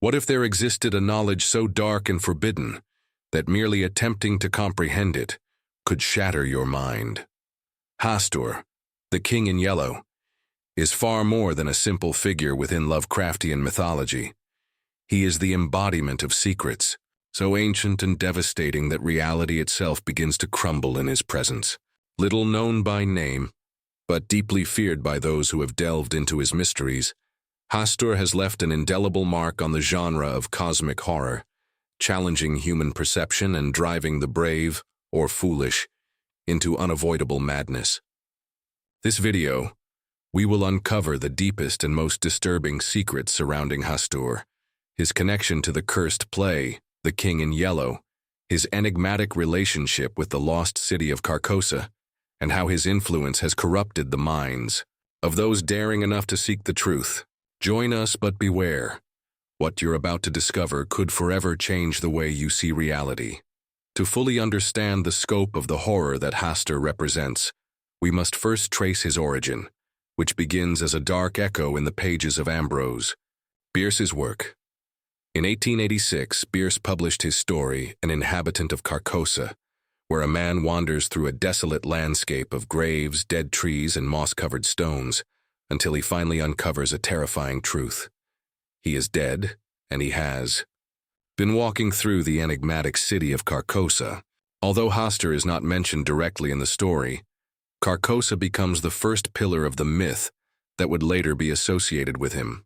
What if there existed a knowledge so dark and forbidden that merely attempting to comprehend it could shatter your mind? Hastur, the King in Yellow, is far more than a simple figure within Lovecraftian mythology. He is the embodiment of secrets, so ancient and devastating that reality itself begins to crumble in his presence. Little known by name, but deeply feared by those who have delved into his mysteries, Hastur has left an indelible mark on the genre of cosmic horror, challenging human perception and driving the brave, or foolish, into unavoidable madness. This video, we will uncover the deepest and most disturbing secrets surrounding Hastur, his connection to the cursed play, The King in Yellow, his enigmatic relationship with the lost city of Carcosa, and how his influence has corrupted the minds of those daring enough to seek the truth. Join us, but beware. What you're about to discover could forever change the way you see reality. To fully understand the scope of the horror that Hastur represents, we must first trace his origin, which begins as a dark echo in the pages of Ambrose Bierce's work. In 1886, Bierce published his story, An Inhabitant of Carcosa, where a man wanders through a desolate landscape of graves, dead trees, and moss-covered stones, until he finally uncovers a terrifying truth. He is dead, and he has been walking through the enigmatic city of Carcosa. Although Hastur is not mentioned directly in the story, Carcosa becomes the first pillar of the myth that would later be associated with him.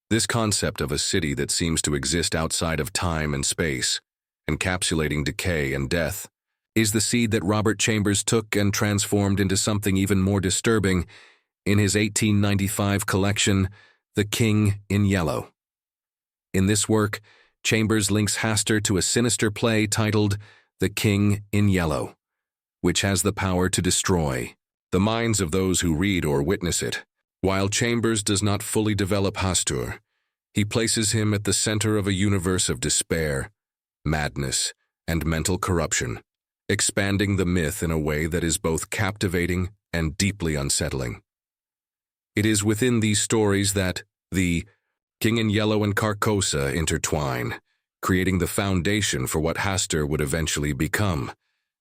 This concept of a city that seems to exist outside of time and space, encapsulating decay and death, is the seed that Robert Chambers took and transformed into something even more disturbing in his 1895 collection, The King in Yellow. In this work, Chambers links Hastur to a sinister play titled The King in Yellow, which has the power to destroy the minds of those who read or witness it. While Chambers does not fully develop Hastur, he places him at the center of a universe of despair, madness, and mental corruption, expanding the myth in a way that is both captivating and deeply unsettling. It is within these stories that the King in Yellow and Carcosa intertwine, creating the foundation for what Hastur would eventually become,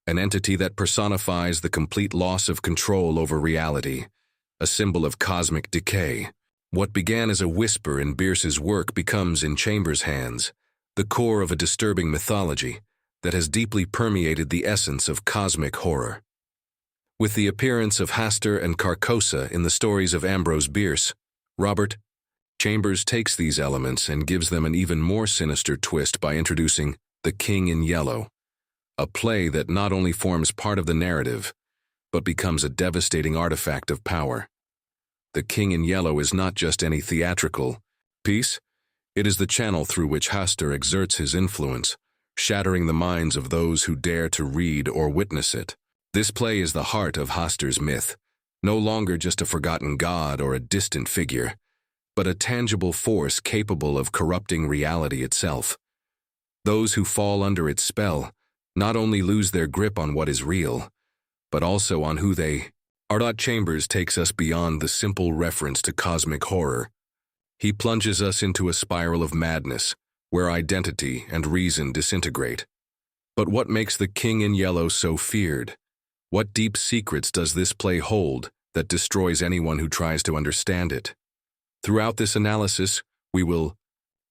an entity that personifies the complete loss of control over reality, a symbol of cosmic decay. What began as a whisper in Bierce's work becomes, in Chambers' hands, the core of a disturbing mythology that has deeply permeated the essence of cosmic horror. With the appearance of Hastur and Carcosa in the stories of Ambrose Bierce, Robert Chambers takes these elements and gives them an even more sinister twist by introducing The King in Yellow, a play that not only forms part of the narrative, but becomes a devastating artifact of power. The King in Yellow is not just any theatrical piece, it is the channel through which Hastur exerts his influence, shattering the minds of those who dare to read or witness it. This play is the heart of Hastur's myth, no longer just a forgotten god or a distant figure, but a tangible force capable of corrupting reality itself. Those who fall under its spell not only lose their grip on what is real, but also on who they are. Chambers takes us beyond the simple reference to cosmic horror. He plunges us into a spiral of madness, where identity and reason disintegrate. But what makes The King in Yellow so feared? What deep secrets does this play hold that destroys anyone who tries to understand it? Throughout this analysis, we will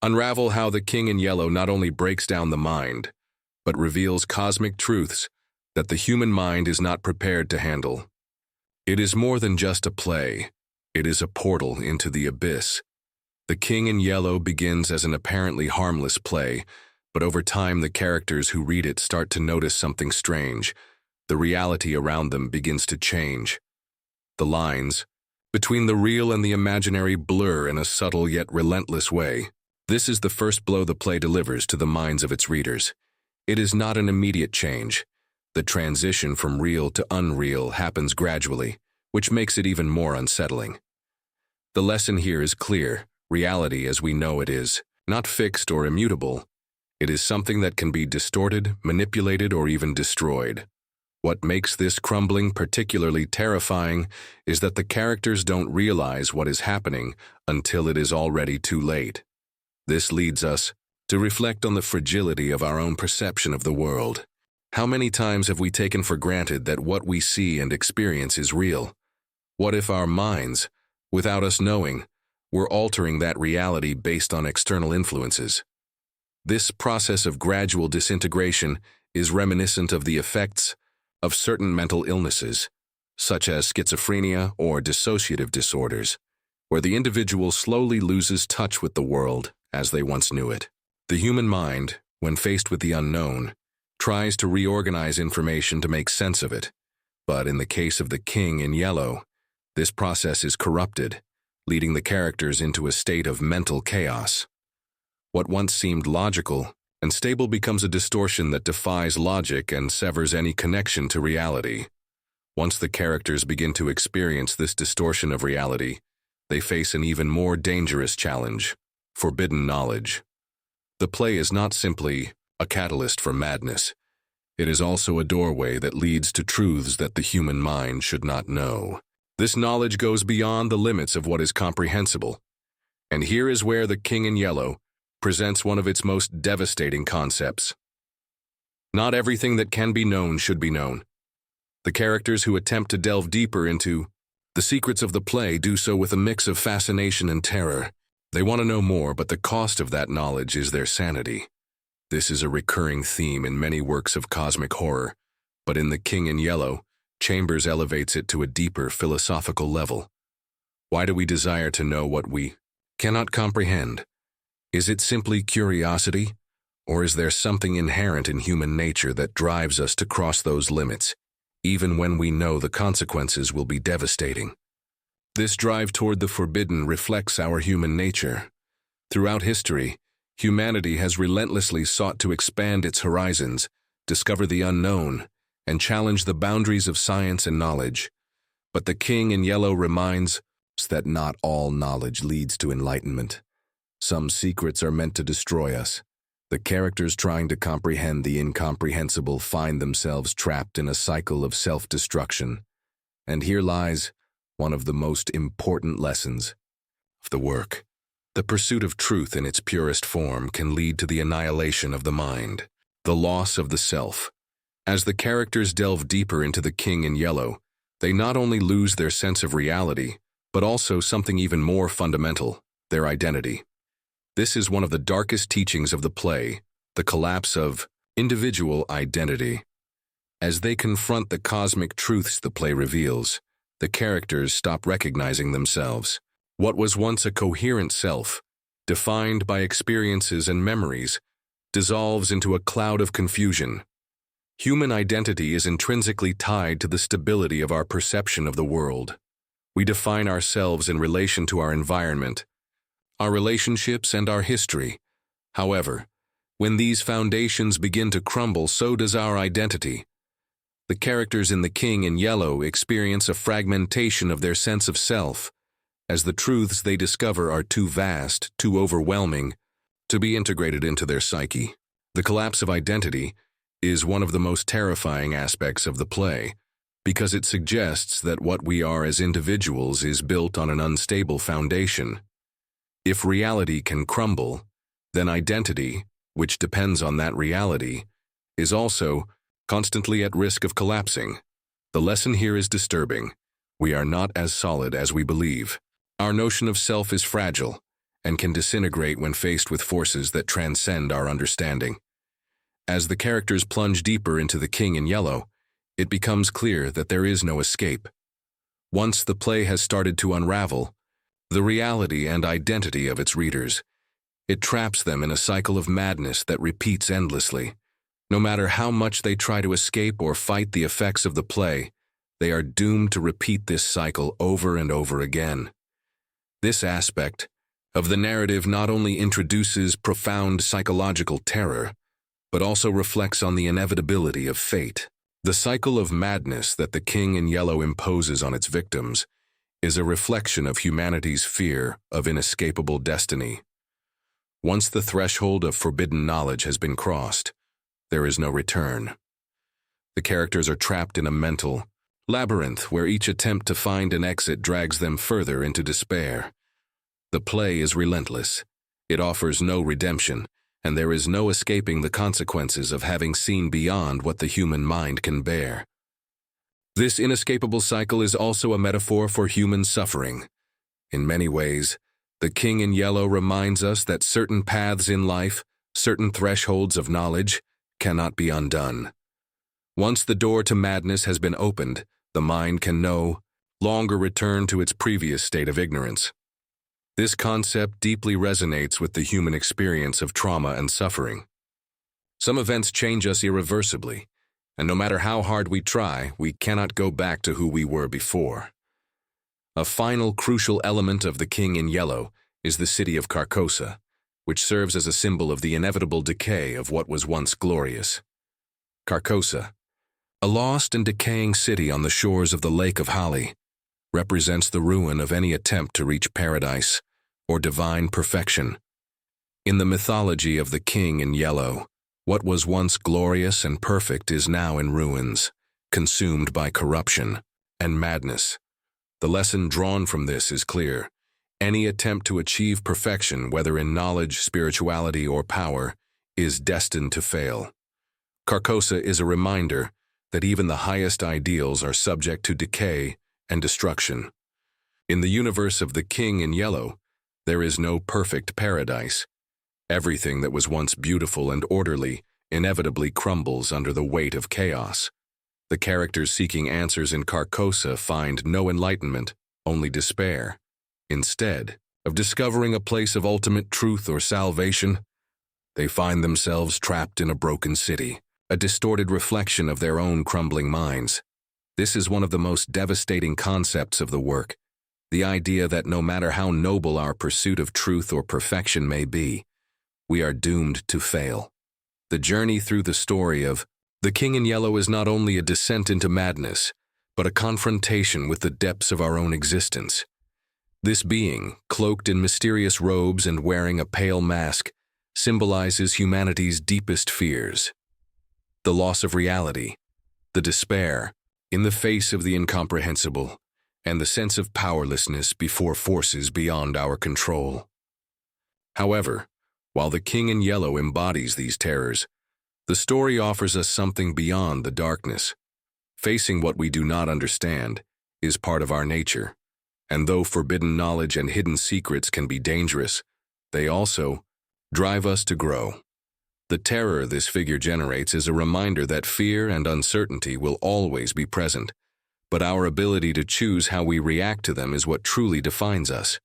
unravel how The King in Yellow not only breaks down the mind, but reveals cosmic truths that the human mind is not prepared to handle. It is more than just a play. It is a portal into the abyss. The King in Yellow begins as an apparently harmless play, but over time the characters who read it start to notice something strange. The reality around them begins to change. The lines between the real and the imaginary blur in a subtle yet relentless way. This is the first blow the play delivers to the minds of its readers. It is not an immediate change. The transition from real to unreal happens gradually, which makes it even more unsettling. The lesson here is clear. Reality as we know it is not fixed or immutable. It is something that can be distorted, manipulated, or even destroyed. What makes this crumbling particularly terrifying is that the characters don't realize what is happening until it is already too late. This leads us to reflect on the fragility of our own perception of the world. How many times have we taken for granted that what we see and experience is real? What if our minds, without us knowing, were altering that reality based on external influences? This process of gradual disintegration is reminiscent of the effects of certain mental illnesses, such as schizophrenia or dissociative disorders, where the individual slowly loses touch with the world as they once knew it. The human mind, when faced with the unknown, tries to reorganize information to make sense of it. But in the case of the King in Yellow, this process is corrupted, leading the characters into a state of mental chaos. What once seemed logical and stable becomes a distortion that defies logic and severs any connection to reality. Once the characters begin to experience this distortion of reality, they face an even more dangerous challenge: forbidden knowledge. The play is not simply a catalyst for madness. It is also a doorway that leads to truths that the human mind should not know. This knowledge goes beyond the limits of what is comprehensible. And here is where the King in Yellow presents one of its most devastating concepts. Not everything that can be known should be known. The characters who attempt to delve deeper into the secrets of the play do so with a mix of fascination and terror. They want to know more, but the cost of that knowledge is their sanity. This is a recurring theme in many works of cosmic horror, but in The King in Yellow, Chambers elevates it to a deeper philosophical level. Why do we desire to know what we cannot comprehend? Is it simply curiosity, or is there something inherent in human nature that drives us to cross those limits, even when we know the consequences will be devastating? This drive toward the forbidden reflects our human nature. Throughout history, humanity has relentlessly sought to expand its horizons, discover the unknown, and challenge the boundaries of science and knowledge. But the King in Yellow reminds us that not all knowledge leads to enlightenment. Some secrets are meant to destroy us. The characters trying to comprehend the incomprehensible find themselves trapped in a cycle of self-destruction. And here lies one of the most important lessons of the work. The pursuit of truth in its purest form can lead to the annihilation of the mind, the loss of the self. As the characters delve deeper into the King in Yellow, they not only lose their sense of reality, but also something even more fundamental: their identity. This is one of the darkest teachings of the play, the collapse of individual identity. As they confront the cosmic truths the play reveals, the characters stop recognizing themselves. What was once a coherent self, defined by experiences and memories, dissolves into a cloud of confusion. Human identity is intrinsically tied to the stability of our perception of the world. We define ourselves in relation to our environment, our relationships, and our history. However, when these foundations begin to crumble, so does our identity. The characters in The King in Yellow experience a fragmentation of their sense of self, as the truths they discover are too vast, too overwhelming, to be integrated into their psyche. The collapse of identity is one of the most terrifying aspects of the play, because it suggests that what we are as individuals is built on an unstable foundation. If reality can crumble, then identity, which depends on that reality, is also constantly at risk of collapsing. The lesson here is disturbing. We are not as solid as we believe. Our notion of self is fragile and can disintegrate when faced with forces that transcend our understanding. As the characters plunge deeper into The King in Yellow, it becomes clear that there is no escape. Once the play has started to unravel the reality and identity of its readers, it traps them in a cycle of madness that repeats endlessly. No matter how much they try to escape or fight the effects of the play, they are doomed to repeat this cycle over and over again. This aspect of the narrative not only introduces profound psychological terror, but also reflects on the inevitability of fate. The cycle of madness that The King in Yellow imposes on its victims is a reflection of humanity's fear of inescapable destiny. Once the threshold of forbidden knowledge has been crossed, there is no return. The characters are trapped in a mental labyrinth where each attempt to find an exit drags them further into despair. The play is relentless. It offers no redemption, and there is no escaping the consequences of having seen beyond what the human mind can bear. This inescapable cycle is also a metaphor for human suffering. In many ways, the King in Yellow reminds us that certain paths in life, certain thresholds of knowledge, cannot be undone. Once the door to madness has been opened, the mind can no longer return to its previous state of ignorance. This concept deeply resonates with the human experience of trauma and suffering. Some events change us irreversibly, and no matter how hard we try, we cannot go back to who we were before. A final crucial element of the King in Yellow is the city of Carcosa, which serves as a symbol of the inevitable decay of what was once glorious. Carcosa, a lost and decaying city on the shores of the Lake of Hali, represents the ruin of any attempt to reach paradise or divine perfection. In the mythology of the King in Yellow, what was once glorious and perfect is now in ruins, consumed by corruption and madness. The lesson drawn from this is clear. Any attempt to achieve perfection, whether in knowledge, spirituality, or power, is destined to fail. Carcosa is a reminder that even the highest ideals are subject to decay and destruction. In the universe of the King in Yellow, there is no perfect paradise. Everything that was once beautiful and orderly inevitably crumbles under the weight of chaos. The characters seeking answers in Carcosa find no enlightenment, only despair. Instead of discovering a place of ultimate truth or salvation, they find themselves trapped in a broken city, a distorted reflection of their own crumbling minds. This is one of the most devastating concepts of the work, the idea that no matter how noble our pursuit of truth or perfection may be, we are doomed to fail. The journey through the story of The King in Yellow is not only a descent into madness, but a confrontation with the depths of our own existence. This being, cloaked in mysterious robes and wearing a pale mask, symbolizes humanity's deepest fears. The loss of reality, the despair in the face of the incomprehensible, and the sense of powerlessness before forces beyond our control. However, while The King in Yellow embodies these terrors, the story offers us something beyond the darkness. Facing what we do not understand is part of our nature, and though forbidden knowledge and hidden secrets can be dangerous, they also drive us to grow. The terror this figure generates is a reminder that fear and uncertainty will always be present, but our ability to choose how we react to them is what truly defines us.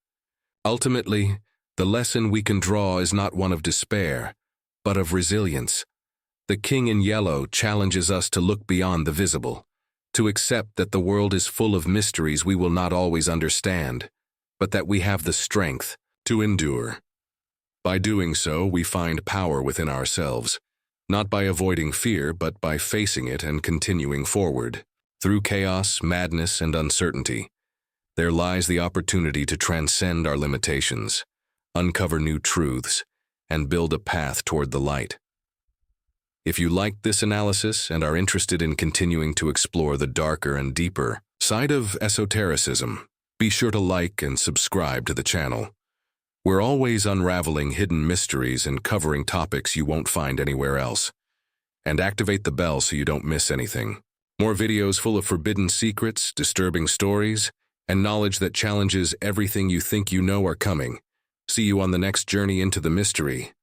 Ultimately, the lesson we can draw is not one of despair, but of resilience. The King in Yellow challenges us to look beyond the visible, to accept that the world is full of mysteries we will not always understand, but that we have the strength to endure. By doing so, we find power within ourselves, not by avoiding fear, but by facing it and continuing forward. Through chaos, madness, and uncertainty, there lies the opportunity to transcend our limitations, uncover new truths, and build a path toward the light. If you liked this analysis and are interested in continuing to explore the darker and deeper side of esotericism, be sure to like and subscribe to the channel. We're always unraveling hidden mysteries and covering topics you won't find anywhere else. And activate the bell so you don't miss anything. More videos full of forbidden secrets, disturbing stories, and knowledge that challenges everything you think you know are coming. See you on the next journey into the mystery.